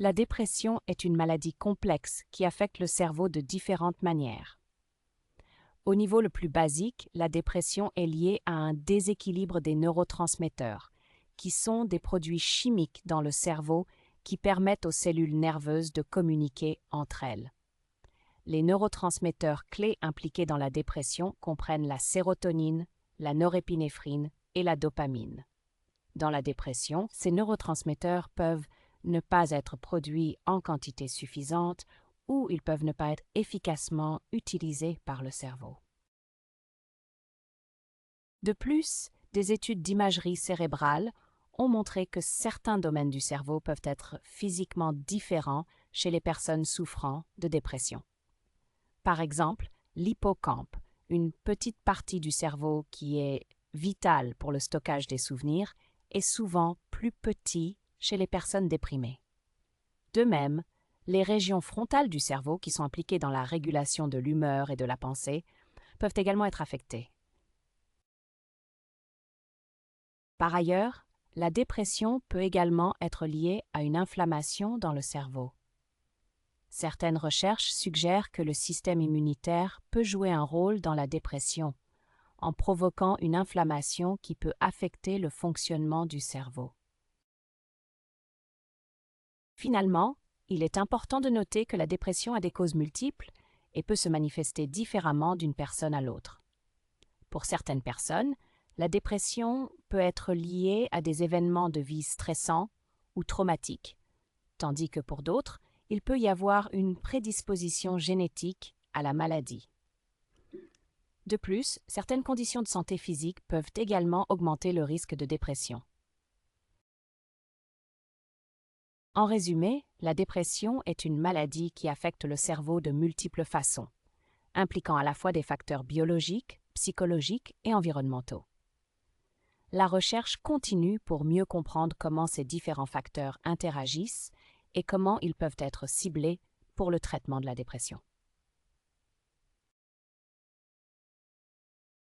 La dépression est une maladie complexe qui affecte le cerveau de différentes manières. Au niveau le plus basique, la dépression est liée à un déséquilibre des neurotransmetteurs, qui sont des produits chimiques dans le cerveau qui permettent aux cellules nerveuses de communiquer entre elles. Les neurotransmetteurs clés impliqués dans la dépression comprennent la sérotonine, la norépinéphrine et la dopamine. Dans la dépression, ces neurotransmetteurs peuvent ne pas être produits en quantité suffisante ou ils peuvent ne pas être efficacement utilisés par le cerveau. De plus, des études d'imagerie cérébrale ont montré que certains domaines du cerveau peuvent être physiquement différents chez les personnes souffrant de dépression. Par exemple, l'hippocampe, une petite partie du cerveau qui est vitale pour le stockage des souvenirs, est souvent plus petit chez les personnes déprimées. De même, les régions frontales du cerveau, qui sont impliquées dans la régulation de l'humeur et de la pensée, peuvent également être affectées. Par ailleurs, la dépression peut également être liée à une inflammation dans le cerveau. Certaines recherches suggèrent que le système immunitaire peut jouer un rôle dans la dépression, en provoquant une inflammation qui peut affecter le fonctionnement du cerveau. Finalement, il est important de noter que la dépression a des causes multiples et peut se manifester différemment d'une personne à l'autre. Pour certaines personnes, la dépression peut être liée à des événements de vie stressants ou traumatiques, tandis que pour d'autres, il peut y avoir une prédisposition génétique à la maladie. De plus, certaines conditions de santé physique peuvent également augmenter le risque de dépression. En résumé, la dépression est une maladie qui affecte le cerveau de multiples façons, impliquant à la fois des facteurs biologiques, psychologiques et environnementaux. La recherche continue pour mieux comprendre comment ces différents facteurs interagissent et comment ils peuvent être ciblés pour le traitement de la dépression.